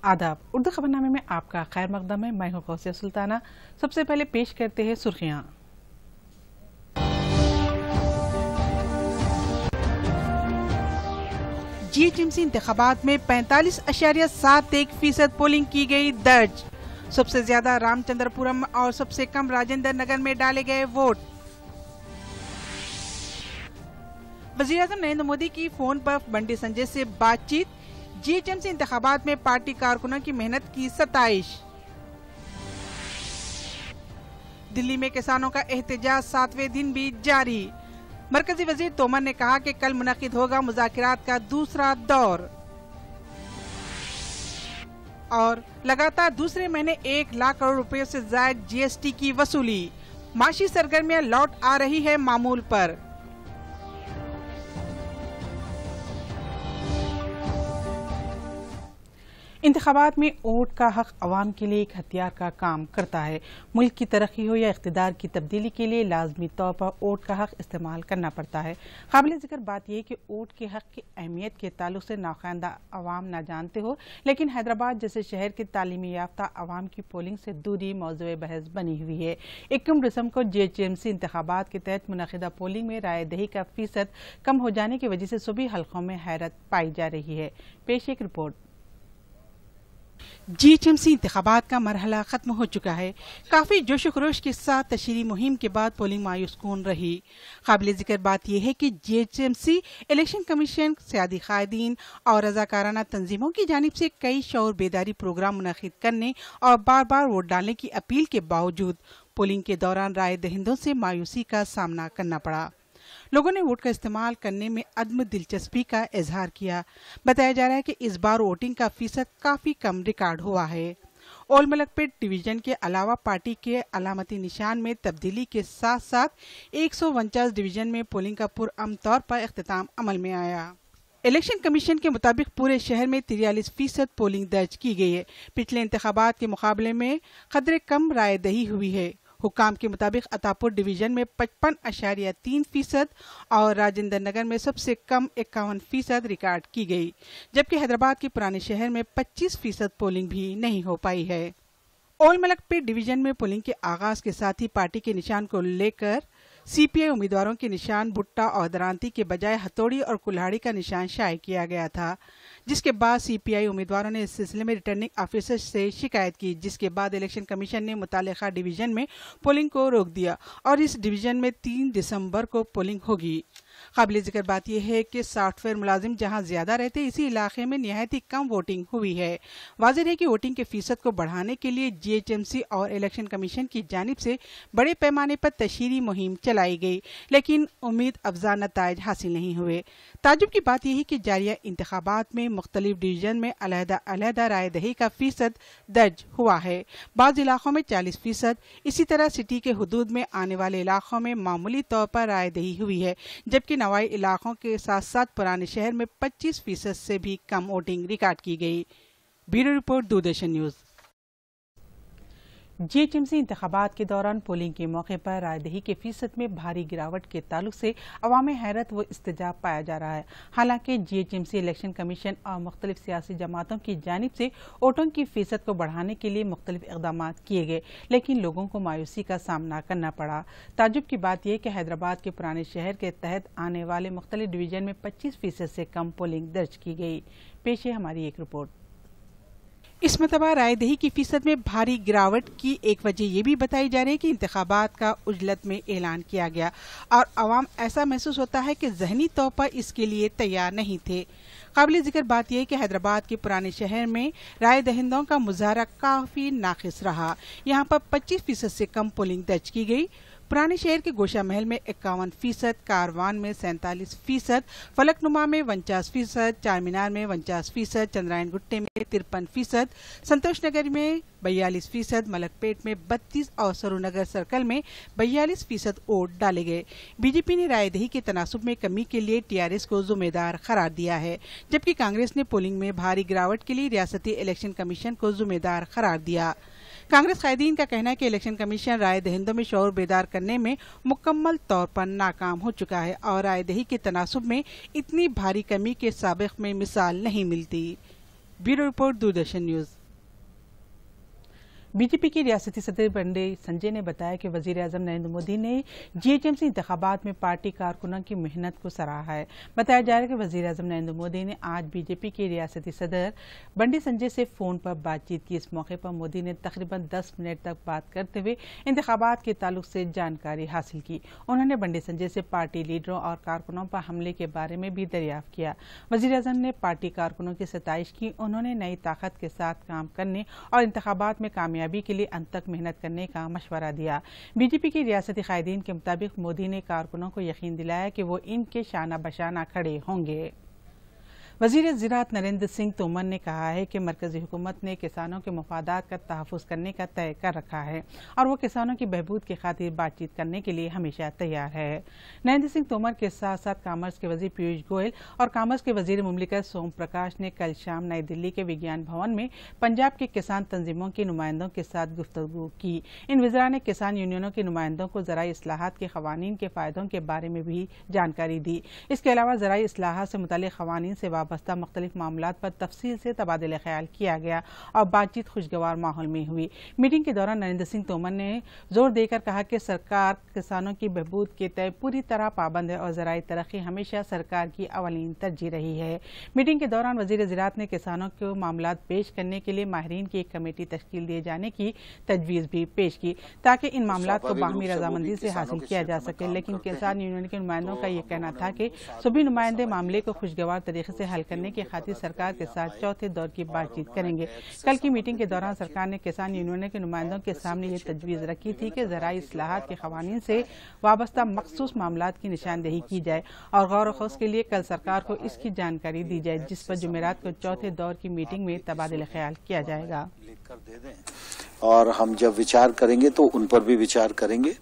आदाब। उर्दू खबरनामे में आपका खैर मकदम है। मैं हूं गौसिया सुल्ताना। सबसे पहले पेश करते हैं सुर्खियां। जीएचएमसी इंतखाबात में 45.71% पोलिंग की गई दर्ज। सबसे ज्यादा रामचंद्रपुरम और सबसे कम राजेंद्र नगर में डाले गए वोट। वज़ीर-ए-आज़म नरेंद्र मोदी की फोन पर बंडी संजय से बातचीत। जीएचएमसी इंतखाबात में पार्टी कारकुनों की मेहनत की सताइश। दिल्ली में किसानों का एहतजाज 7वें दिन भी जारी। मरकजी वजीर तोमर ने कहा कि कल मुनक्किद होगा मुज़ाकिरात का दूसरा दौर। और लगातार दूसरे महीने 1 लाख करोड़ रुपए से ज़ायद जीएसटी की वसूली। माशी सरगर्मियां लौट आ रही है मामूल पर। इंतखाबात में वोट का हक अवाम के लिए एक हथियार का काम करता है। मुल्क की तरक्की हो या इख्तिदार की तब्दीली के लिए लाजमी तौर पर वोट का हक इस्तेमाल करना पड़ता है। काबिल जिक्र बात यह कि वोट के हक की अहमियत के ताल्लुक से नाख्वानदा अवाम ना जानते हो, लेकिन हैदराबाद जैसे शहर के तालीमी याफ्ता अवाम की पोलिंग से दूरी मौजूए बहस बनी हुई है। 21 दिसंबर को जीएचएमसी इंतखाबात के तहत मुनक़िदा पोलिंग में राय दही का फीसद कम हो जाने की वजह से सभी हल्कों में हैरत पाई जा रही है। पेश एक रिपोर्ट। जीएचएमसी इंतखाबात का मरहला खत्म हो चुका है। काफी जोश खरोश के साथ तशरीही मुहिम के बाद पोलिंग मायूस कौन रही। काबिल जिक्र बात यह है कि जीएचएमसी इलेक्शन कमीशन, सियासी कायदीन और रजाकाराना तंजीमों की जानिब से कई शऊर बेदारी प्रोग्राम मुनक़िद करने और बार बार वोट डालने की अपील के बावजूद पोलिंग के दौरान राय दहिंदों से मायूसी का सामना करना पड़ा। लोगों ने वोट का इस्तेमाल करने में अदम दिलचस्पी का इजहार किया। बताया जा रहा है कि इस बार वोटिंग का फीसद काफी कम रिकॉर्ड हुआ है। ओल मलकपेट डिवीजन के अलावा पार्टी के अलामती निशान में तब्दीली के साथ साथ 149 डिवीजन में पोलिंग का पुरअमन तौर पर इख्तिताम अमल में आया। इलेक्शन कमीशन के मुताबिक पूरे शहर में 43% पोलिंग दर्ज की गई है। पिछले इंतखाबात के मुकाबले में कदरे कम राय दही हुई है। हुकाम के मुताबिक अतापुर डिवीजन में 55.3% और राजेंद्र नगर में सबसे कम 51% रिकॉर्ड की गई, जबकि हैदराबाद के पुराने शहर में 25% पोलिंग भी नहीं हो पाई है। ओल मलकपेट डिवीजन में पोलिंग के आगाज के साथ ही पार्टी के निशान को लेकर सीपीआई उम्मीदवारों के निशान भुट्टा और दरांती के बजाय हथौड़ी और कुल्हाड़ी का निशान शाये किया गया था, जिसके बाद सीपीआई उम्मीदवारों ने इस सिलसिले में रिटर्निंग ऑफिसर से शिकायत की, जिसके बाद इलेक्शन कमीशन ने मुतालिका डिवीजन में पोलिंग को रोक दिया और इस डिवीजन में 3 दिसंबर को पोलिंग होगी। काबिल जिक्र बात यह है कि सॉफ्टवेयर मुलाजिम जहां ज्यादा रहते इसी इलाके में निहायत ही कम वोटिंग हुई है। वाज़ेह है कि वोटिंग के फीसद को बढ़ाने के लिए जीएचएमसी और इलेक्शन कमीशन की जानिब से बड़े पैमाने पर तशहीरी मुहिम चलाई गई, लेकिन उम्मीद अफजा नताइज हासिल नहीं हुए। ताजुब की बात यह है कि जारिया इंतखाबात में मुख्तलिफ डिवीजन में अलहदा राय दही का फीसद दर्ज हुआ है। बाज़ इलाकों में 40%, इसी तरह सिटी के हुदूद में आने वाले इलाकों में मामूली तौर पर राय दही हुई है, जबकि नवाई इलाकों के साथ साथ पुराने शहर में 25% से भी कम वोटिंग रिकॉर्ड की गई। Bureau report, Doordarshan news. GHMC इंतखाबात के दौरान पोलिंग के मौके पर रायदही के फीसद में भारी गिरावट के ताल्लुक से अवाम में हैरत व इस्तेजाब पाया जा रहा है। हालांकि जीएचएमसी इलेक्शन कमीशन और मुख्तलिफ सियासी जमातों की जानिब से वोटों की फीसद को बढ़ाने के लिए मुख्तलिफ इकदाम किए गए, लेकिन लोगों को मायूसी का सामना करना पड़ा। ताजुब की बात यह कि हैदराबाद के पुराने शहर के तहत आने वाले मुख्तलिफ डिवीजन में 25% से कम पोलिंग दर्ज की गई। पेश है हमारी एक रिपोर्ट। इस मतबा रायदही की फीसद में भारी गिरावट की एक वजह यह भी बताई जा रही है कि इंतखाबात का उजलत में ऐलान किया गया और अवाम ऐसा महसूस होता है कि जहनी तौर पर इसके लिए तैयार नहीं थे। काबिल जिक्र बात यह है कि हैदराबाद के पुराने शहर में राय दहिंदों का मुजाहरा काफी नाकिस रहा। यहाँ पर 25% से कम पोलिंग दर्ज की गई। पुराने शहर के गोशा महल में 51%, कारवान में 47%, फलकनुमा में 49%, चार मीनार में 49%, चंद्रायन गुट्टे में 53%, संतोष नगर में 42%, मलकपेट में 32% और सरूनगर सर्कल में 42% वोट डाले गए। बीजेपी ने रायदही के तनासुब में कमी के लिए टीआरएस को जिम्मेदार करार दिया है, जबकि कांग्रेस ने पोलिंग में भारी गिरावट के लिए रियासती इलेक्शन कमीशन को जिम्मेदार करार दिया। कांग्रेस कायदीन का कहना है कि इलेक्शन कमीशन राय दहिंदों में शऊर बेदार करने में मुकम्मल तौर पर नाकाम हो चुका है और राय दही के तनासुब में इतनी भारी कमी के साबिक में मिसाल नहीं मिलती। Bureau report, Doordarshan news. BJP के रियासती सदर बंडे संजय ने बताया कि वजीर आजम नरेंद्र मोदी ने जीएचएमसी इंतखाबात में पार्टी कारकुनों की मेहनत को सराहा है। बताया जा रहा है कि वजीर आजम नरेंद्र मोदी ने आज बीजेपी के रियासती सदर बंडे संजय से फोन पर बातचीत की। इस मौके पर मोदी ने तकरीबन 10 मिनट तक बात करते हुए इंतखाबात के ताल्लुक से जानकारी हासिल की। उन्होंने बंडे संजय से पार्टी लीडरों और कारकुनों पर हमले के बारे में भी दरियाफ्त किया। वजीर आजम ने पार्टी कारकुनों की सताइश की। उन्होंने नई ताकत के साथ काम करने और इंतखाबात में कामयाबी के लिए अंत तक मेहनत करने का मशवरा दिया। बीजेपी के रियासती कायदीन के मुताबिक मोदी ने कारकुनों को यकीन दिलाया कि वो इनके शाना बशाना खड़े होंगे। वजीर ज़राअत नरेंद्र सिंह तोमर ने कहा है कि मरकजी हुकूमत ने किसानों के मफादात का तहफ़्फ़ुज़ करने का तय कर रखा है और वो किसानों की बहबूद की खातिर बातचीत करने के लिए हमेशा तैयार है। नरेंद्र सिंह तोमर के साथ साथ कामर्स के वजीर पीयूष गोयल और कामर्स के वजीर मुमलिकत सोम प्रकाश ने कल शाम नई दिल्ली के विज्ञान भवन में पंजाब के किसान तंजीमों के नुमाइंदों के साथ गुफ्तगू की। इन वज़रा ने किसान यूनियनों के नुमाइंदों को ज़राई इस्लाहात के क़वानीन के फ़ायदों के बारे में भी जानकारी दी। इसके अलावा ज़राई इस्लाहात से मुताल्लिक़ क़वानीन से वाबस्ता मुख्तलिफ मामलात पर तफसील से तबादला ख्याल किया गया और बातचीत खुशगवार माहौल में हुई। मीटिंग के दौरान नरेंद्र सिंह तोमर ने जोर देकर कहा कि सरकार किसानों की बहबूद के तय पूरी तरह पाबंद है और ज़राई तरक्की हमेशा सरकार की अवलीन तरजीह रही है। मीटिंग के दौरान वज़ीर ज़राअत ने किसानों को मामलात पेश करने के लिए माहिरीन की एक कमेटी तश्कील दिए जाने की तजवीज़ भी पेश की ताकि इन मामलात को बाहमी रजामंदी से हासिल किया जा सके। लेकिन किसान यूनियन के नुमाइंदों का यह कहना था कि सभी नुमाइंदे मामले को खुशगवार तरीके से हल करने की खातिर सरकार के साथ चौथे दौर की बातचीत करेंगे। कल की मीटिंग के दौरान सरकार ने किसान यूनियन के नुमाइंदों के सामने ये तजवीज़ रखी थी कि ज़राई इस्लाहात के क़वानीन से वाबस्ता मखसूस मामलात की निशानदेही की जाए और गौर व ख़ौस के लिए कल सरकार को इसकी जानकारी दी जाए, जिस पर जुमेरात को चौथे दौर की मीटिंग में तबादला ख्याल किया जाएगा। और हम जब विचार करेंगे तो उन पर भी विचार करेंगे।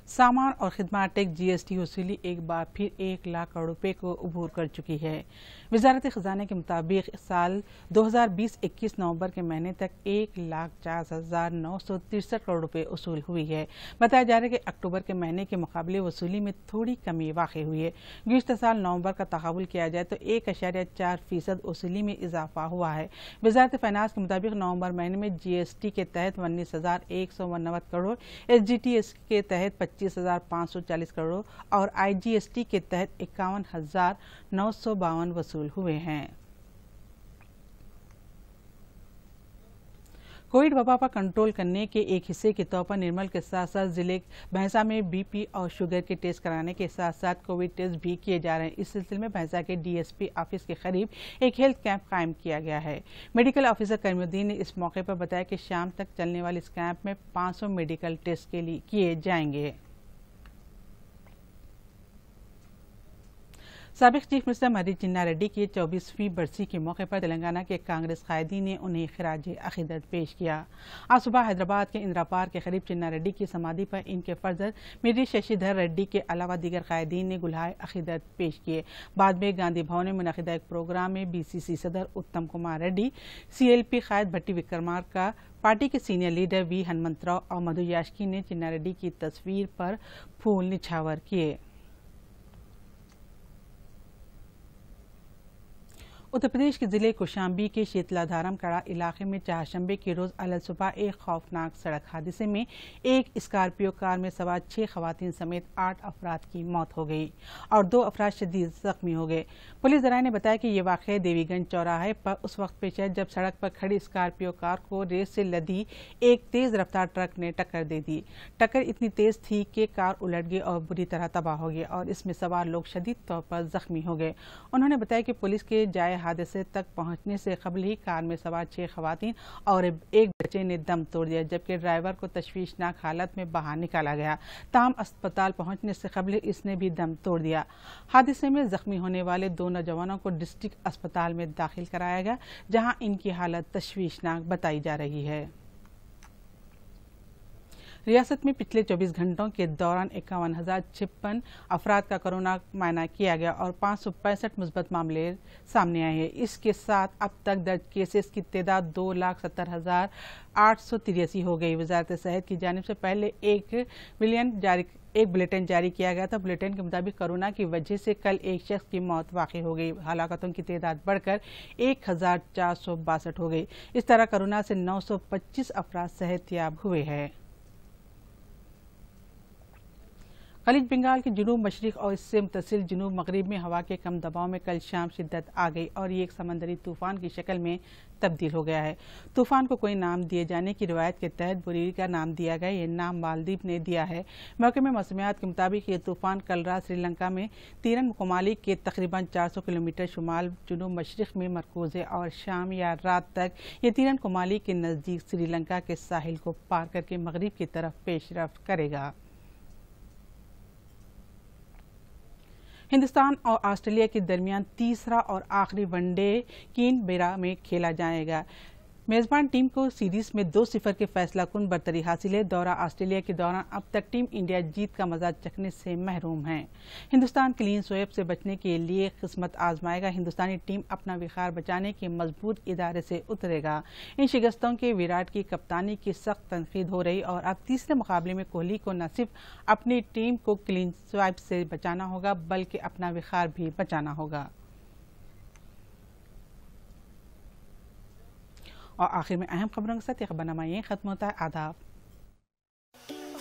सामान और खिदमत टैक्स जीएसटी वसूली एक बार फिर 1 लाख करोड़ रुपए को अबूर कर चुकी है। वजारत खजाना के मुताबिक साल 2020-21 नवंबर के महीने तक 1,40,963 करोड़ रुपए वसूल हुई है। बताया जा रहा है कि अक्टूबर के महीने के मुकाबले वसूली में थोड़ी कमी वाक़ हुई है। गुज़िश्ता साल नवंबर का तक़ाबुल किया जाए तो 1.4% वसूली में इजाफा हुआ है। वजारत फाइनेंस के मुताबिक नवंबर महीने में जीएसटी के तहत 19,189 करोड़, एसजीटीएस के तहत 25,540 करोड़ और आईजीएसटी के तहत 51,952 वसूल हुए हैं। कोविड वबा पर कंट्रोल करने के एक हिस्से के तौर पर निर्मल के साथ साथ जिले भैंसा में बीपी और शुगर के टेस्ट कराने के साथ साथ कोविड टेस्ट भी किए जा रहे हैं। इस सिलसिले में भैंसा के डीएसपी ऑफिस के करीब एक हेल्थ कैंप कायम किया गया है। मेडिकल ऑफिसर करीमुद्दीन ने इस मौके पर बताया कि शाम तक चलने वाले इस कैंप में 500 मेडिकल टेस्ट के लिए किए जाएंगे। साबिक चीफ मिनिस्टर मर्री चिन्ना रेड्डी की 24वीं बरसी के मौके पर तेलंगाना के कांग्रेस कायदीन ने उन्हें खिराज अकीदत पेश किया। आज सुबह हैदराबाद के इंदिरा पार्क के करीब चिन्ना रेड्डी की समाधि पर इनके फर्जंद मिर्री शशिधर रेड्डी के अलावा दीगर कायदीन ने गुलाए अकीदत पेश किए। बाद में गांधी भवन में मुनक़िदा एक प्रोग्राम में बीसीसी सदर उत्तम कुमार रेड्डी, सीएलपी कायद भट्टी विक्रमार्का, पार्टी के सीनियर लीडर वी हनुमंतराव और मधु याष्की ने चिन्ना रेड्डी की तस्वीर पर फूल निछावर किए। उत्तर प्रदेश के जिले कौशाम्बी के शीतलाधारम कड़ा इलाके में चारशंबे के रोज अलग सुबह एक खौफनाक सड़क हादसे में एक स्कॉर्पियो कार में सवार 6 खवातीन समेत 8 अफराद की मौत हो गई और 2 अफराद शदीद जख्मी हो गए। पुलिस ज़राए ने बताया कि ये वाक़या देवीगंज चौराहे पर उस वक्त पेश है जब सड़क पर खड़ी स्कॉर्पियो कार को रेस से लदी एक तेज रफ्तार ट्रक ने टक्कर दे दी। टक्कर इतनी तेज थी कि कार उलट गई और बुरी तरह तबाह हो गई और इसमें सवार लोग शदीद तौर पर जख्मी हो गए। उन्होंने बताया कि पुलिस के जाए हादसे तक पहुंचने से कबल ही कार में सवार 6 खवातीन और एक बच्चे ने दम तोड़ दिया, जबकि ड्राइवर को तशवीशनाक हालत में बाहर निकाला गया। ताहम अस्पताल पहुंचने से कबल इसने भी दम तोड़ दिया। हादसे में जख्मी होने वाले 2 नौजवानों को डिस्ट्रिक्ट अस्पताल में दाखिल कराया गया, जहां इनकी हालत तशवीशनाक बताई जा रही है। रियासत में पिछले 24 घंटों के दौरान 51,056 अफराद का कोरोना मायना किया गया और 565 मुस्बत मामले सामने आए हैं। इसके साथ अब तक दर्ज केसेस की तादाद 2,70,883 हो गई। वजारत सेहत की जानिब से पहले एक बुलेटिन जारी किया गया था। बुलेटिन के मुताबिक कोरोना की वजह से कल एक शख्स की मौत वाक़ई हो गई। हलाकतों की तादाद बढ़कर 1,462 हो गई। इस तरह कोरोना से 925 अफराद सेहतयाब हुए हैं। खलीज बंगाल के जुनूब मशरिक और इससे मुतसिल जुनूब मगरिब में हवा के कम दबाव में कल शाम शिद्दत आ गई और ये एक समंदरी तूफान की शक्ल में तब्दील हो गया है। तूफान को कोई नाम दिए जाने की रिवायत के तहत बुरीरी का नाम दिया गया। ये नाम मालदीव ने दिया है। महकमे मौसमियात के मुताबिक ये तूफान कल रात श्रीलंका में तीरन ममालिक के तकरीबन 400 किलोमीटर शुमाल जुनूब मशरिक में मरकूज है और शाम या रात तक ये तीरन ममालिक के नज़दीक श्रीलंका के साहिल को पार करके मगरिब की तरफ पेशरफ्त करेगा। हिंदुस्तान और ऑस्ट्रेलिया के दरमियान तीसरा और आखिरी वनडे कैनबेरा में खेला जाएगा। मेजबान टीम को सीरीज में 2-0 के फैसलाकुन बरतरी हासिल है। दौरा ऑस्ट्रेलिया के दौरान अब तक टीम इंडिया जीत का मजा चखने से महरूम है। हिंदुस्तान क्लीन स्वेप से बचने के लिए किस्मत आजमाएगा। हिंदुस्तानी टीम अपना विखार बचाने के मजबूत इदारे से उतरेगा। इन शिकस्तों के विराट की कप्तानी की सख्त तनकीद हो रही और अब तीसरे मुकाबले में कोहली को न सिर्फ अपनी टीम को क्लीन स्वेप से बचाना होगा बल्कि अपना विखार भी बचाना होगा। और आखिर में अहम खबरों के साथ यह खबरनामा यहीं खत्म होता है। आदाब।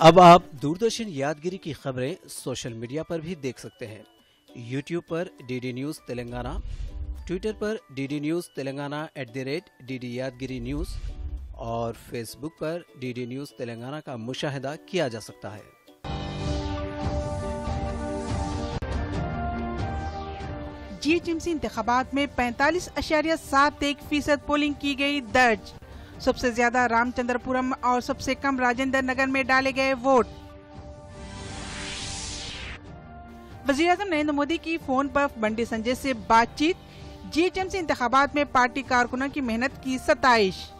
अब आप दूरदर्शन यादगिरी की खबरें सोशल मीडिया पर भी देख सकते हैं। यूट्यूब पर डीडी न्यूज़ तेलंगाना, ट्विटर पर डीडी न्यूज़ तेलंगाना @DD यादगिरी न्यूज़ और फेसबुक पर डीडी न्यूज़ तेलंगाना का मुशाहिदा किया जा सकता है। जीएचएमसी इंतखाबात में 45.71% पोलिंग की गई दर्ज। सबसे ज्यादा रामचंद्रपुरम और सबसे कम राजेंद्र नगर में डाले गए वोट। वज़ीर-ए-आज़म नरेंद्र मोदी की फोन पर बंडी संजय से बातचीत। जीएचएमसी इंतखाबात में पार्टी कारकुनों की मेहनत की सताइश।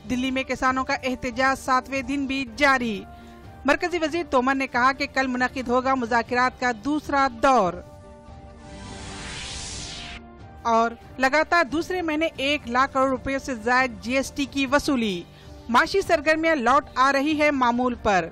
दिल्ली में किसानों का एहतजाज 7वें दिन भी जारी। मरकजी वजीर तोमर ने कहा कि कल मुनक्किद होगा मुज़ाकिरात का दूसरा दौर। और लगातार दूसरे महीने 1 लाख करोड़ रुपए से ज्यादा जीएसटी की वसूली। माशी सरगर्मियां लौट आ रही है मामूल पर।